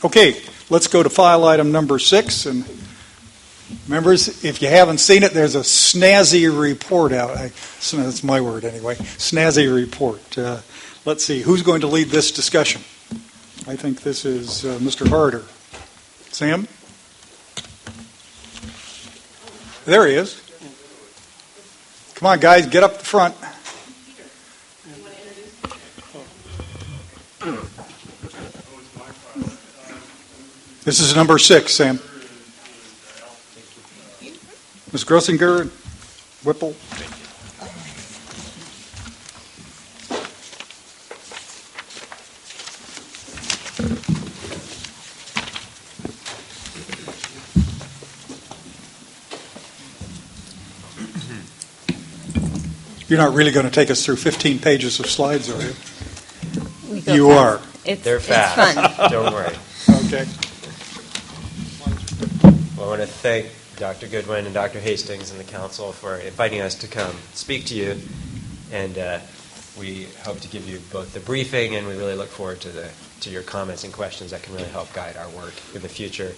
Okay, let's go to file item number 6. And members, if you haven't seen it, there's a snazzy report out. That's my word anyway. Snazzy report. Let's see, who's going to lead this discussion? I think this is Mr. Harder. Sam? There he is. Come on, guys, get up the front. This is number 6, Sam. Ms. Grossinger, Whipple. You're not really going to take us through 15 pages of slides, are you? You are. They're fast. It's fun. Don't worry. Okay. Well, I want to thank Dr. Goodwin and Dr. Hastings and the council for inviting us to come speak to you. And we hope to give you both the briefing, and we really look forward to your comments and questions that can really help guide our work in the future.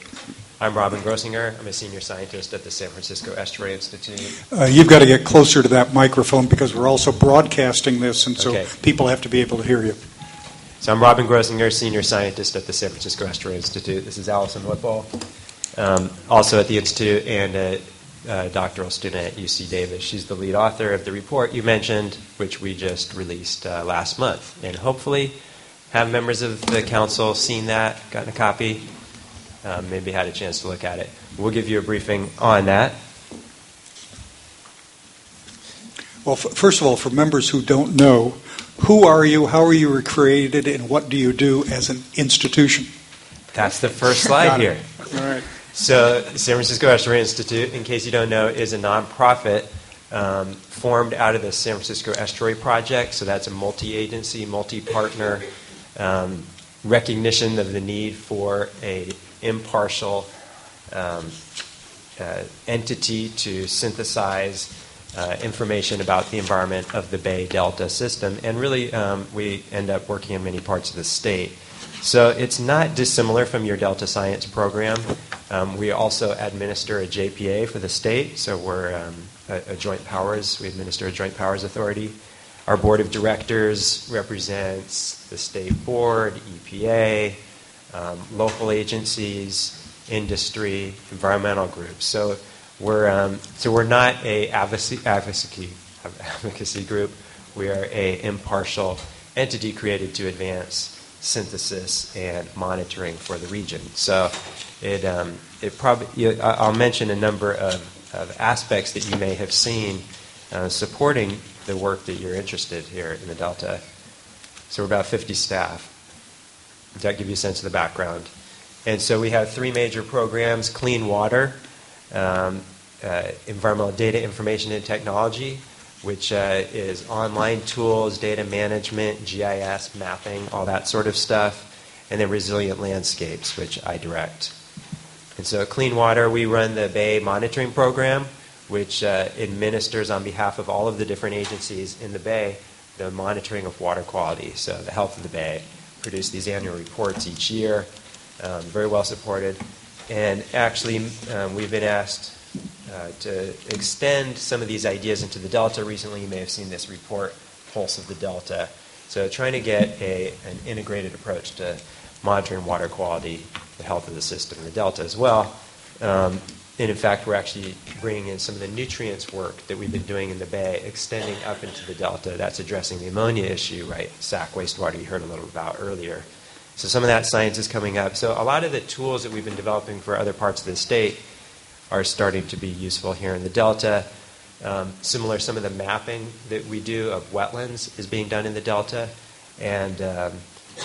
I'm Robin Grossinger. I'm a senior scientist at the San Francisco Estuary Institute. You've got to get closer to that microphone because we're also broadcasting this, and so people have to be able to hear you. So I'm Robin Grossinger, senior scientist at the San Francisco Estuary Institute. This is Allison Whipple, also at the Institute, and a doctoral student at UC Davis. She's the lead author of the report you mentioned, which we just released last month. And hopefully have members of the council seen that, gotten a copy, maybe had a chance to look at it. We'll give you a briefing on that. Well, first of all, for members who don't know, who are you, how are you created, and what do you do as an institution? That's the first slide here. All right. So the San Francisco Estuary Institute, in case you don't know, is a nonprofit formed out of the San Francisco Estuary Project. So that's a multi-agency, multi-partner recognition of the need for a impartial entity to synthesize information about the environment of the Bay Delta system. And really, we end up working in many parts of the state. So it's not dissimilar from your Delta Science program. We also administer a JPA for the state, so we're a joint powers. We administer a joint powers authority. Our board of directors represents the state board, EPA, local agencies, industry, environmental groups. So we're not a advocacy group. We are a impartial entity created to advance synthesis and monitoring for the region. So it probably I'll mention a number of aspects that you may have seen supporting the work that you're interested here in the Delta. So we're about 50 staff. Does that give you a sense of the background? And so we have 3 major programs: clean water, environmental data information and technology, which is online tools, data management, GIS, mapping, all that sort of stuff, and then resilient landscapes, which I direct. And so clean water, we run the Bay Monitoring Program, which administers on behalf of all of the different agencies in the Bay the monitoring of water quality, so the health of the Bay. Produce these annual reports each year, very well supported. And actually, we've been asked to extend some of these ideas into the Delta. Recently, you may have seen this report, Pulse of the Delta. So trying to get an integrated approach to monitoring water quality, the health of the system in the Delta as well. And in fact, we're actually bringing in some of the nutrients work that we've been doing in the Bay, extending up into the Delta. That's addressing the ammonia issue, right? SAC wastewater you heard a little about earlier. So some of that science is coming up. So a lot of the tools that we've been developing for other parts of the state are starting to be useful here in the Delta. Similar, some of the mapping that we do of wetlands is being done in the Delta. And I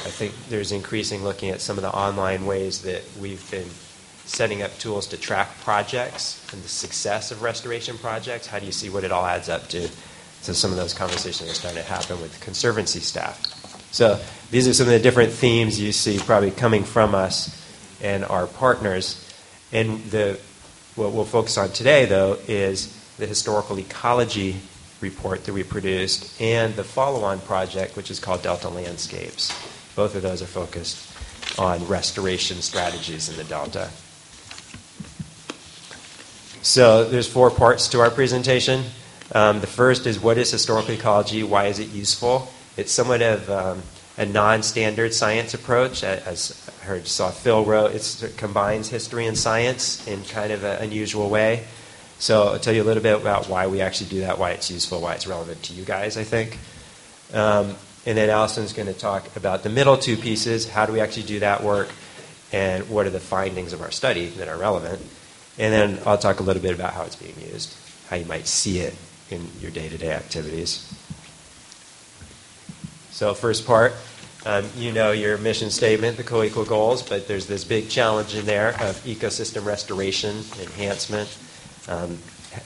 think there's increasing looking at some of the online ways that we've been setting up tools to track projects and the success of restoration projects. How do you see what it all adds up to? So some of those conversations are starting to happen with Conservancy staff. So these are some of the different themes you see probably coming from us and our partners. And what we'll focus on today, though, is the historical ecology report that we produced and the follow-on project, which is called Delta Landscapes. Both of those are focused on restoration strategies in the Delta. So there's 4 parts to our presentation. The first is, what is historical ecology? Why is it useful? It's somewhat of a non-standard science approach. As I heard, saw Phil wrote, it combines history and science in kind of an unusual way. So I'll tell you a little bit about why we actually do that, why it's useful, why it's relevant to you guys, I think. And then Allison's going to talk about the middle 2 pieces. How do we actually do that work? And what are the findings of our study that are relevant? And then I'll talk a little bit about how it's being used, how you might see it in your day-to-day activities. So first part, you know your mission statement, the co-equal goals, but there's this big challenge in there of ecosystem restoration, enhancement,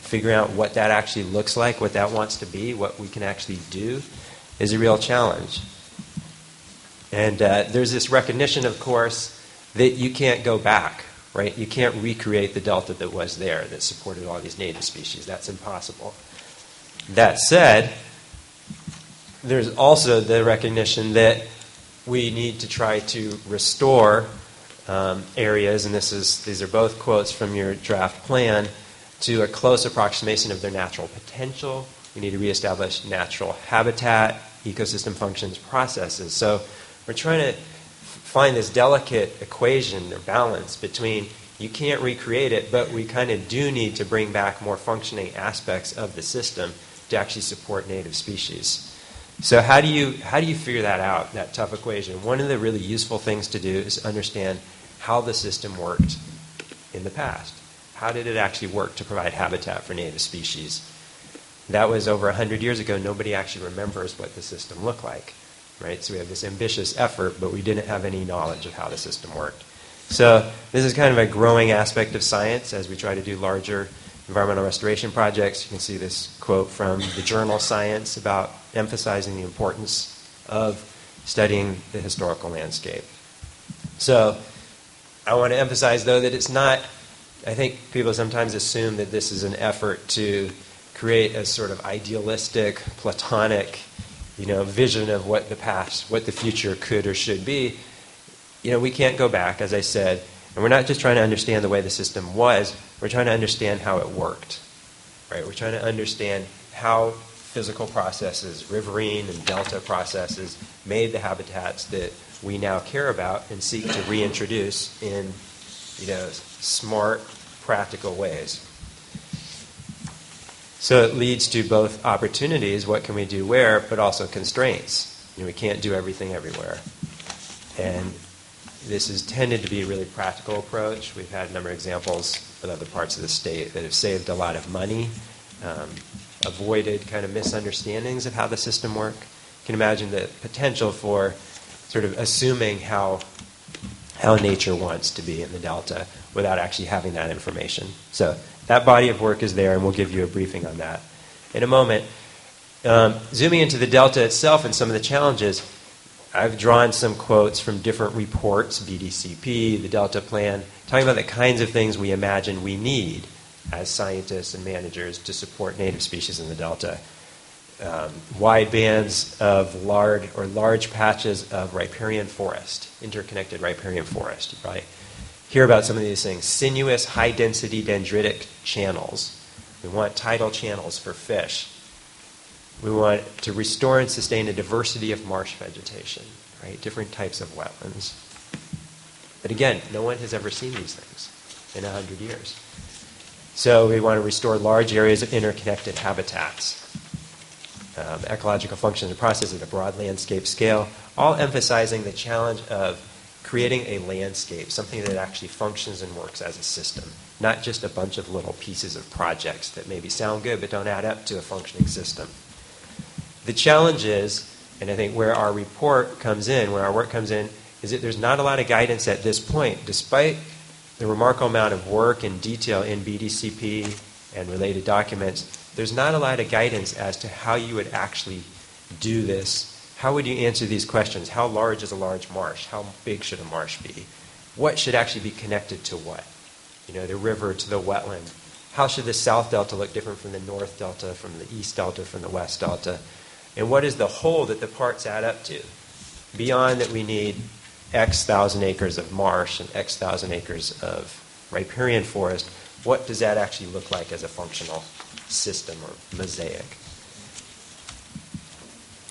figuring out what that actually looks like, what that wants to be, what we can actually do is a real challenge. And there's this recognition, of course, that you can't go back, right? You can't recreate the Delta that was there, that supported all these native species. That's impossible. That said, there's also the recognition that we need to try to restore areas, and these are both quotes from your draft plan, to a close approximation of their natural potential. We need to reestablish natural habitat, ecosystem functions, processes. So we're trying to find this delicate equation or balance between you can't recreate it, but we kind of do need to bring back more functioning aspects of the system to actually support native species. So how do you figure that out, that tough equation? One of the really useful things to do is understand how the system worked in the past. How did it actually work to provide habitat for native species? That was over 100 years ago. Nobody actually remembers what the system looked like, right? So we have this ambitious effort, but we didn't have any knowledge of how the system worked. So this is kind of a growing aspect of science as we try to do larger environmental restoration projects. You can see this quote from the journal Science about emphasizing the importance of studying the historical landscape. So I want to emphasize, though, that it's not, I think people sometimes assume that this is an effort to create a sort of idealistic, platonic, vision of what the past, what the future could or should be. We can't go back, as I said, and we're not just trying to understand the way the system was, we're trying to understand how it worked, right? We're trying to understand how physical processes, riverine and delta processes, made the habitats that we now care about and seek to reintroduce in, smart, practical ways. So it leads to both opportunities, what can we do where, but also constraints. We can't do everything everywhere. And this has tended to be a really practical approach. We've had a number of examples with other parts of the state that have saved a lot of money, avoided kind of misunderstandings of how the system works. You can imagine the potential for sort of assuming how nature wants to be in the Delta without actually having that information. So that body of work is there, and we'll give you a briefing on that in a moment. Zooming into the Delta itself and some of the challenges, I've drawn some quotes from different reports, BDCP, the Delta Plan, talking about the kinds of things we imagine we need as scientists and managers to support native species in the Delta. Wide bands of large patches of riparian forest, interconnected riparian forest. You probably hear about some of these things. Sinuous, high-density dendritic channels. We want tidal channels for fish. We want to restore and sustain a diversity of marsh vegetation, right? Different types of wetlands. But again, no one has ever seen these things in 100 years. So we want to restore large areas of interconnected habitats. Ecological functions and processes at a broad landscape scale, all emphasizing the challenge of creating a landscape, something that actually functions and works as a system, not just a bunch of little pieces of projects that maybe sound good but don't add up to a functioning system. The challenge is, and I think where our report comes in, where our work comes in, is that there's not a lot of guidance at this point, despite the remarkable amount of work and detail in BDCP and related documents. There's not a lot of guidance as to how you would actually do this. How would you answer these questions? How large is a large marsh? How big should a marsh be? What should actually be connected to what? The river to the wetland. How should the South Delta look different from the North Delta, from the East Delta, from the West Delta? And what is the whole that the parts add up to? Beyond that we need X thousand acres of marsh and X thousand acres of riparian forest, what does that actually look like as a functional system or mosaic?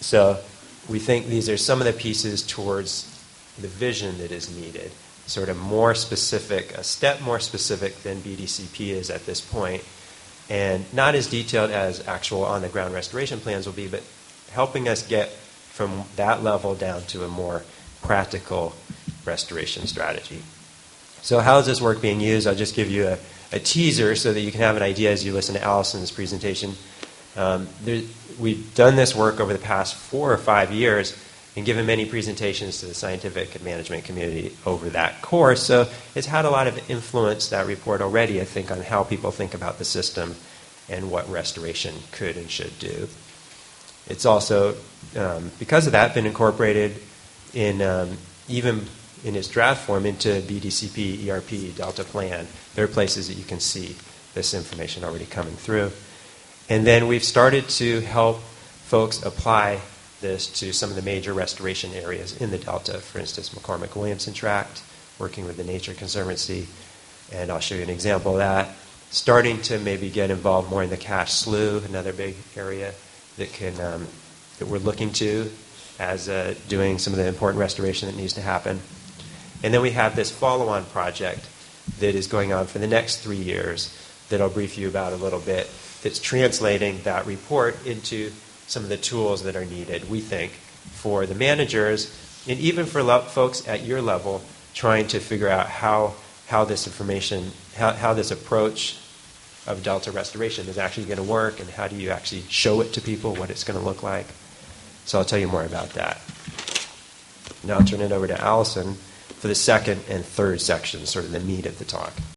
So we think these are some of the pieces towards the vision that is needed, sort of more specific, a step more specific than BDCP is at this point, and not as detailed as actual on-the-ground restoration plans will be, but helping us get from that level down to a more practical restoration strategy. So how is this work being used? I'll just give you a teaser so that you can have an idea as you listen to Allison's presentation. We've done this work over the past 4 or 5 years and given many presentations to the scientific and management community over that course. So it's had a lot of influence, that report already, I think, on how people think about the system and what restoration could and should do. It's also, because of that, been incorporated in even in its draft form into BDCP, ERP, Delta Plan. There are places that you can see this information already coming through. And then we've started to help folks apply this to some of the major restoration areas in the Delta. For instance, McCormick-Williamson Tract, working with the Nature Conservancy. And I'll show you an example of that. Starting to maybe get involved more in the Cache Slough, another big area that that we're looking to as doing some of the important restoration that needs to happen. And then we have this follow-on project that is going on for the next 3 years that I'll brief you about a little bit, that's translating that report into some of the tools that are needed, we think, for the managers and even for folks at your level trying to figure out how this information, how this approach of Delta restoration is actually going to work, and how do you actually show it to people, what it's going to look like. So I'll tell you more about that. Now I'll turn it over to Allison for the second and third sections, sort of the meat of the talk.